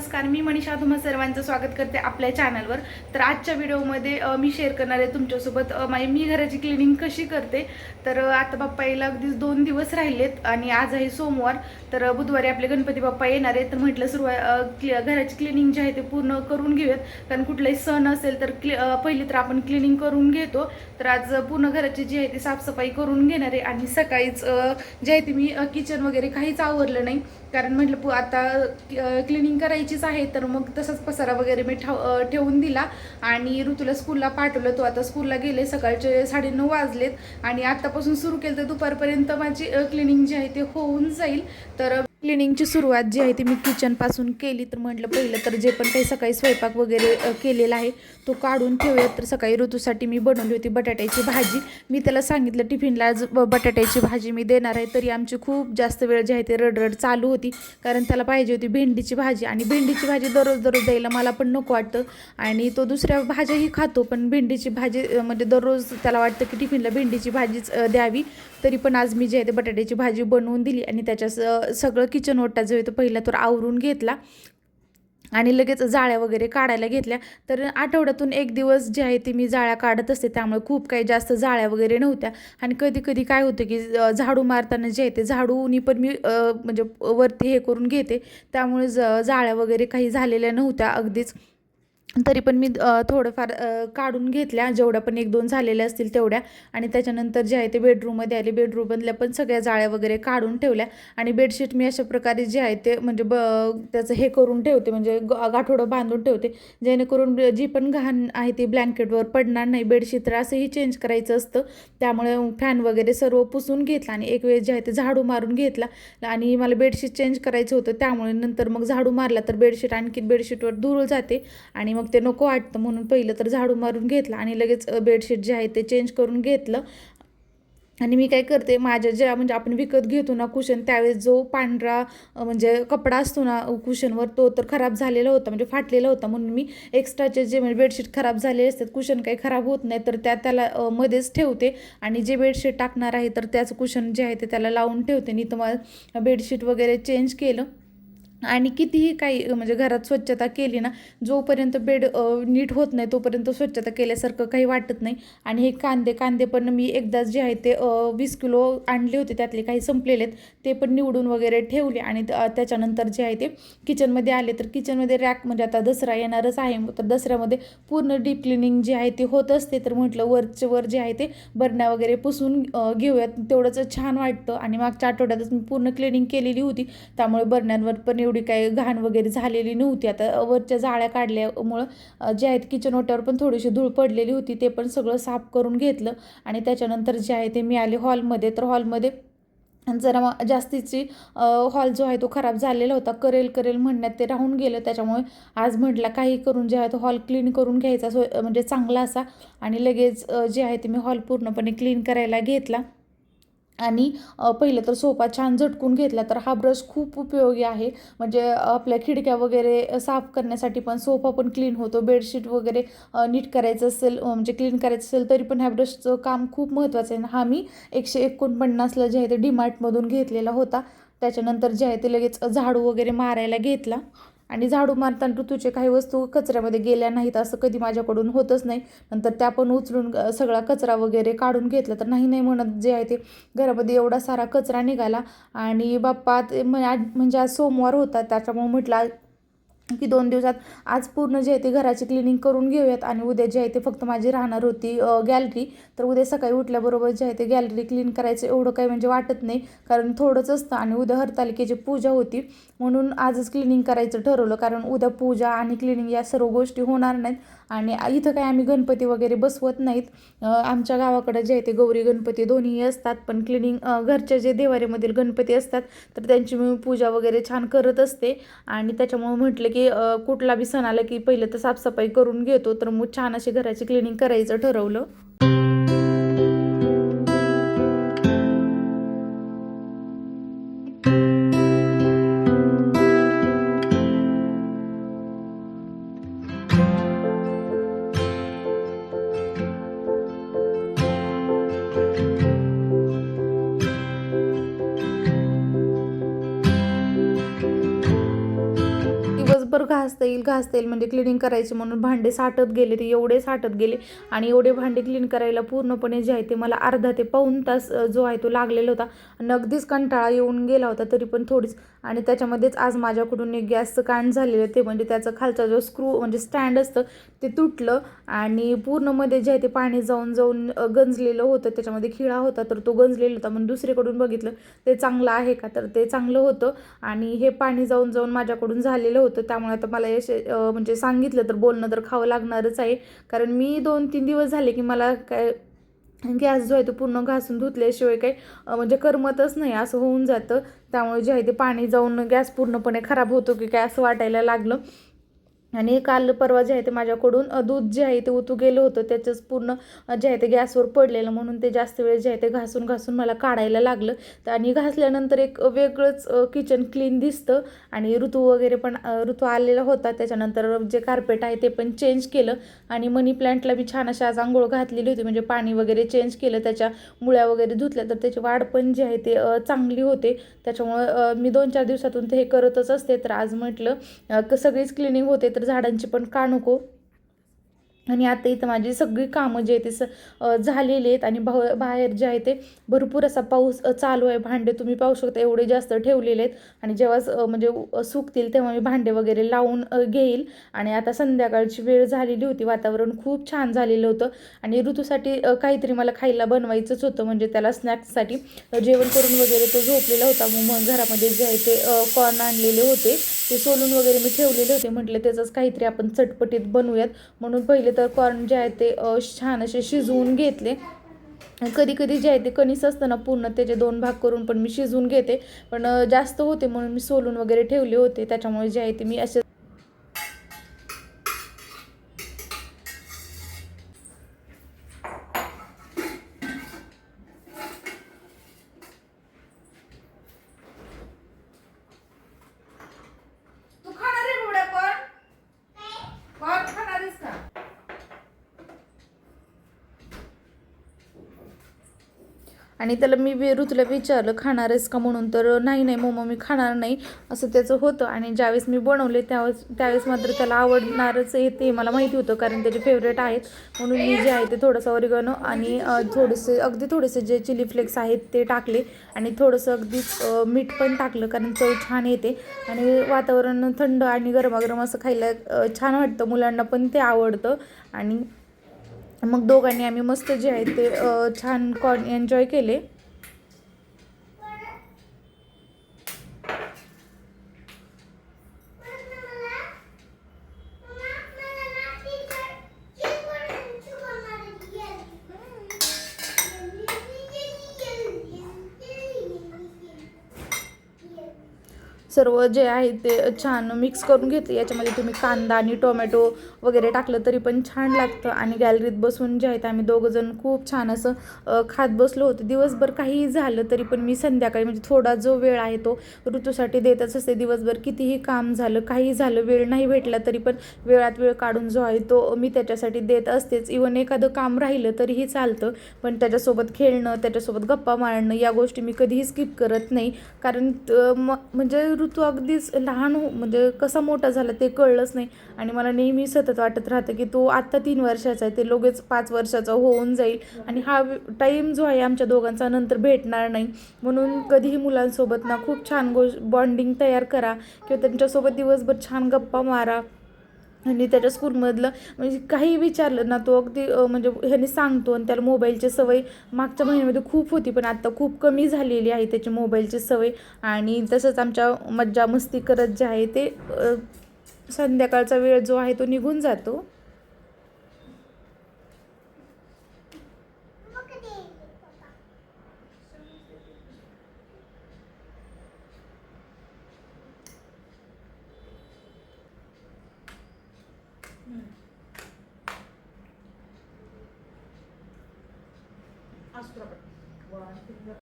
नमस्कार, मी मनीषा तुम्हा सर्वांचं स्वागत करते आपल्या चॅनलवर. तर आजच्या व्हिडिओमध्ये मी शेअर करणार आहे तुमच्यासोबत मी घराची क्लिनिंग कशी करते. तर आता बाप्पा यायला अगदीच 2 दिवस राहिलेत आणि आज आहे सोमवार. तर बुधवारी आपले गणपती बाप्पा येणार आहे. तर म्हटलं घराची क्लिनिंग जी आहे ते पूर्ण करून घेऊयात, कारण कुठलाही सण असेल तर पहिली तर आपण क्लिनिंग करून घेतो. तर आज पूर्ण घराची जी आहे ती साफसफाई करून घेणार आहे. आणि सकाळीच जे आहे ते मी किचन वगैरे काहीच आवरलं नाही, कारण म्हटलं आता क्लिनिंग करायचीच आहे. तर मग तसाच पसारा वगैरे मी ठेवून दिला आणि ऋतूला स्कूलला पाठवलं. तो आता स्कूलला गेले. सकाळचे 9:30 वाजलेत आणि आत्तापासून सुरू केलं तर दुपारपर्यंत माझी क्लिनिंग जी आहे ते होऊन जाईल. तर क्लिनिंगची सुरुवात जी आहे ती मी किचनपासून केली. तर म्हटलं पहिलं तर जे पण काही सकाळी स्वयंपाक वगैरे केलेला आहे तो काढून ठेवूयात. तर सकाळी ऋतूसाठी मी बनवली होती बटाट्याची भाजी. मी त्याला सांगितलं टिफिनला आज बटाट्याची भाजी मी देणार आहे, तरी आमची खूप जास्त वेळ जी आहे ते रडरड चालू होती, कारण त्याला पाहिजे होती भेंडीची भाजी. आणि भेंडीची भाजी दररोज द्यायला मला पण नको वाटतं आणि तो दुसऱ्या भाज्याही खातो, पण भेंडीची भाजी म्हणजे दररोज त्याला वाटतं की टिफिनला भेंडीची भाजीच द्यावी. तरी पण आज मी जे आहे ते बटाट्याची भाजी बनवून दिली आणि त्याच्या सगळं किचन ओटा जो आहे तो पहिला तर आवरून घेतला आणि लगेच जाळ्या वगैरे काढायला घेतल्या. तर आठवड्यातून 1 दिवस जे आहे ते मी जाळ्या काढत असते, त्यामुळे खूप काही जास्त जाळ्या वगैरे नव्हत्या. आणि कधी कधी काय होतं की झाडू मारताना जे आहे ते झाडूनी पण मी म्हणजे वरती हे करून घेते, त्यामुळे जाळ्या वगैरे काही झालेल्या नव्हत्या अगदीच. तरी पण मी थोडंफार काढून घेतल्या, जेवढ्या पण 1-2 झालेल्या असतील तेवढ्या. आणि त्याच्यानंतर जे आहे ते बेडरूममध्ये आले. बेडरूममधल्या पण सगळ्या जाळ्या वगैरे काढून ठेवल्या. आणि बेडशीट मी अशा प्रकारे जे आहे ते म्हणजे त्याचं हे करून ठेवते, म्हणजे गाठोडं बांधून ठेवते, जेणेकरून जी पण घाण आहे ती ब्लँकेटवर पडणार नाही. बेडशीट तर असंही चेंज करायचं असतं, त्यामुळे फॅन वगैरे सर्व पुसून घेतला आणि एक वेळेस जे आहे ते झाडू मारून घेतला. आणि मला बेडशीट चेंज करायचं होतं, त्यामुळे नंतर मग झाडू मारला तर बेडशीट आणखी बेडशीटवर धूळ जाते आणि मग ते नको वाटतं, म्हणून पहिलं तर झाडू मारून घेतला आणि लगेच बेडशीट जे आहे ते चेंज करून घेतलं. आणि मी काय करते, माझ्या ज्या म्हणजे आपण विकत घेतो ना कुशन, त्यावेळेस जो पांढरा म्हणजे कपडा असतो ना कुशनवर, तो तर खराब झालेला होता, म्हणजे फाटलेला होता. म्हणून मी एक्स्ट्राचे जे म्हणजे बेडशीट खराब झालेले असतात, कुशन काही खराब होत नाही, तर त्याला मध्येच ठेवते. आणि जे बेडशीट टाकणार आहे तर त्याचं कुशन जे आहे ते त्याला लावून ठेवते. नाही तर मग बेडशीट वगैरे चेंज केलं. आणि कितीही काही म्हणजे घरात स्वच्छता केली ना, जोपर्यंत बेड नीट होत नाही तोपर्यंत स्वच्छता केल्यासारखं काही वाटत नाही. आणि हे कांदे पण मी एकदाच जे आहे ते 20 किलो आणले होते, त्यातले काही संपलेले आहेत, ते पण निवडून वगैरे ठेवले. आणि त्याच्यानंतर जे आहे ते किचनमध्ये आले. तर किचनमध्ये रॅक म्हणजे आता दसरा येणारच आहे, तर दसऱ्यामध्ये पूर्ण डीप क्लिनिंग जी आहे ती होत असते. तर म्हटलं वरचे वर जे आहे ते बरण्या वगैरे पुसून घेऊयात, तेवढंच छान वाटतं. आणि मागच्या आठवड्यातच मी पूर्ण क्लिनिंग केलेली होती, त्यामुळे बरण्यांवर पण एवढी काही घाण वगैरे झालेली नव्हती. आता वरच्या जाळ्या काढल्यामुळं जे आहेत किचन ओट्यावर पण थोडीशी धूळ पडलेली होती, ते पण सगळं साफ करून घेतलं. आणि त्याच्यानंतर जे आहे ते मी आले हॉलमध्ये. तर हॉलमध्ये जरा जास्तीची हॉल जो आहे तो खराब झालेला होता, करेल म्हणण्यात ते राहून गेलं. त्याच्यामुळे आज म्हटलं काही करून जे आहे तो हॉल क्लीन करून घ्यायचा, म्हणजे चांगला असा. आणि लगेच जे आहे ते मी हॉल पूर्णपणे क्लीन करायला घेतला. आणि पहिलं तर सोफा छान झटकून घेतला. तर हा ब्रश खूप उपयोगी आहे, म्हणजे आपल्या खिडक्या वगैरे साफ करण्यासाठी पण, सोफा पण क्लीन होतो. बेडशीट वगैरे नीट करायचं असेल म्हणजे क्लीन करायचं असेल तरी पण ह्या ब्रशचं काम खूप महत्त्वाचं आहे. हा मी 149ला जे आहे ते डीमार्टमधून घेतलेला होता. त्याच्यानंतर जे आहे ते लगेच झाडू वगैरे मारायला घेतला. आणि झाडू मारताना ऋतूचे काही वस्तू कचऱ्यामध्ये गेल्या नाहीत, असं कधी माझ्याकडून होतच नाही. नंतर त्या पण उचलून सगळा कचरा वगैरे काढून घेतला. तर नाही म्हणत जे आहे ते घरामध्ये एवढा सारा कचरा निघाला. आणि बाप्पा म्हणजे आज सोमवार होता, त्याच्यामुळे म्हटलं की 2 दिवसात आज पूर्ण जे आहे ते घराची क्लिनिंग करून घेऊयात. आणि उद्या जे आहे ते फक्त माझी राहणार होती गॅलरी. तर उद्या सकाळी उठल्याबरोबर जे आहे ते गॅलरी क्लीन करायचं एवढं काही म्हणजे वाटत नाही, कारण थोडंच असतं. आणि उद्या हरतालिकेची पूजा होती, म्हणून आजच क्लिनिंग करायचं ठरवलं, कारण उद्या पूजा आणि क्लिनिंग या सर्व गोष्टी होणार नाहीत. आणि इथं काही आम्ही गणपती वगैरे बसवत नाहीत. आमच्या गावाकडे जे आहे ते गौरी गणपती दोन्ही असतात, पण क्लिनिंग घरच्या जे देवाऱ्यामधील गणपती असतात तर त्यांची मी पूजा वगैरे छान करत असते. आणि त्याच्यामुळे म्हटलं की कुठला बी सण आला की पहिलं तर साफसफाई करून घेतो. तर मग छान अशी घराची क्लिनिंग करायचं ठरवलं. दिवसभर घासता येईल म्हणजे क्लिनिंग करायची म्हणून भांडे साठत गेले, ते एवढे साठत गेले आणि एवढे भांडे क्लीन करायला पूर्णपणे जे आहे ते मला अर्धा ते पाऊण तास जो आहे तो लागलेला होता आणि अगदीच कंटाळा येऊन गेला होता. तरी पण थोडीच आणि त्याच्यामध्येच आज माझ्याकडून एक गॅसचं कांड झालेलं, ते म्हणजे त्याचा खालचा जो स्क्रू म्हणजे स्टँड असतं ते तुटलं आणि पूर्णमध्ये जे आहे ते पाणी जाऊन जाऊन गंजलेलं होतं, त्याच्यामध्ये खिळा होता तर तो गंजलेला होता. म्हणून दुसरीकडून बघितलं ते चांगलं आहे का, तर ते चांगलं होतं आणि हे पाणी जाऊन जाऊन माझ्याकडून झालेलं होतं. त्यामुळे आता मला म्हणजे सांगितलं तर बोलणं तर खावं लागणारच आहे, कारण मी 2-3 दिवस झाले की मला काय गॅस जो आहे तो पूर्ण घासून धुतल्याशिवाय काही म्हणजे करमतच नाही, असं होऊन जातं. त्यामुळे जे आहे ते पाणी जाऊन गॅस पूर्णपणे खराब होतो की काय असं वाटायला लागलं. आणि काल परवा जे आहे ते माझ्याकडून दूध जे आहे ते उतू गेलं होतं, त्याचंच पूर्ण जे आहे ते गॅसवर पडलेलं, म्हणून ते जास्त वेळ जे आहे ते घासून घासून मला काढायला लागलं. आणि घासल्यानंतर एक वेगळंच किचन क्लीन दिसतं. आणि ऋतू वगैरे पण ऋतू आलेला होता, त्याच्यानंतर जे कार्पेट आहे ते पण चेंज केलं आणि मनी प्लांटला मी छान अशी आज आंघोळ घातलेली होती, म्हणजे पाणी वगैरे चेंज केलं, त्याच्या मुळ्या वगैरे धुतल्या तर त्याची वाढ पण जी आहे ते चांगली होते. त्याच्यामुळं मी 2-4 दिवसातून ते हे करतच असते. तर आज म्हटलं सगळीच क्लिनिंग होते तर झाडांची पण का नको. आणि आता इथं माझी सगळी कामं जे आहे ते झालेली आहेत आणि बाहेर जे आहे ते भरपूर असा पाऊस चालू आहे. भांडे तुम्ही पाहू शकता एवढे जास्त ठेवलेले आहेत आणि जेव्हा म्हणजे सुकतील तेव्हा मी भांडे वगैरे लावून घेईल. आणि आता संध्याकाळची वेळ झालेली होती, वातावरण खूप छान झालेलं होतं आणि ऋतूसाठी काहीतरी मला खायला बनवायचंच होतं, म्हणजे त्याला स्नॅक्ससाठी जेवण करून वगैरे तो झोपलेला होता. मग घरामध्ये जे आहे ते कॉर्न आणलेले होते, ते सोलून वगैरे मी ठेवलेले होते. म्हटलं त्याचंच काहीतरी आपण चटपटीत बनवूयात, म्हणून पहिले तर कॉर्न जे आहे ते छान असे शिजवून घेतले. कधी कधी जे आहे ते कणीस असतं ना पूर्ण त्याचे 2 भाग करून पण मी शिजवून घेते, पण जास्त होते म्हणून मी सोलून वगैरे ठेवले होते. त्याच्यामुळे जे आहे ते मी असे आणि त्याला मी ऋतूला विचारलं खाणार आहेस का म्हणून, तर नाही नाही मम्मा मी खाणार नाही असं त्याचं होतं. आणि ज्यावेळेस मी बनवले त्यावेळेस मात्र त्याला आवडणारच आहे ते मला माहिती होतं, कारण त्याचे फेवरेट आहेत. म्हणून मी जे आहे ते थोडंसं ऑरिगॅनो आणि अगदी थोडेसे जे चिली फ्लेक्स आहेत ते टाकले आणि थोडंसं अगदीच मीठ पण टाकलं, कारण चव छान येते. आणि वातावरण थंड आणि गरमागरम असं खायला छान वाटतं, मुलांना पण ते आवडतं. आणि मग दोघांनी आम्ही मस्त जे आहे ते छान कॉर्न एन्जॉय केले. सर्व जे आहे ते छान मिक्स करून घेतले. याच्यामध्ये तुम्ही कांदा आणि टोमॅटो वगैरे टाकलं तरी पण छान लागतं. आणि गॅलरीत बसून जे आहेत आम्ही दोघंजण खूप छान असं खात बसलो होतो. दिवसभर काहीही झालं तरी पण मी संध्याकाळी म्हणजे थोडा जो वेळ आहे तो ऋतूसाठी देतच असते. दिवसभर कितीही काम झालं काही झालं वेळ नाही भेटला तरी पण वेळात वेळ काढून जो आहे तो मी त्याच्यासाठी देत असतेच. इवन एखादं काम राहिलं तरीही चालतं, पण त्याच्यासोबत खेळणं त्याच्यासोबत गप्पा मारणं या गोष्टी मी कधीही स्किप करत नाही. कारण म्हणजे ऋतू अगदीच लहान म्हणजे कसा मोठा झाला ते कळलंच नाही. आणि मला नेहमी सतत वाटत राहतं की तो आत्ता 3 वर्षाचा आहे, ते लगेच 5 वर्षाचा होऊन जाईल आणि हा टाईम जो आहे आमच्या दोघांचा नंतर भेटणार नाही. म्हणून कधीही मुलांसोबत ना खूप छान बॉन्डिंग तयार करा किंवा त्यांच्यासोबत दिवसभर छान गप्पा मारा. आणि त्याच्या स्कूलमधलं म्हणजे काही विचारलं ना तो अगदी म्हणजे ह्याने सांगतो. आणि त्याला मोबाईलची सवय मागच्या महिन्यामध्ये खूप होती, पण आत्ता खूप कमी झालेली आहे त्याची मोबाईलची सवय. आणि तसंच आमच्या मज्जा मस्ती करत जे आहे ते संध्याकाळचा वेळ जो आहे तो निघून जातो.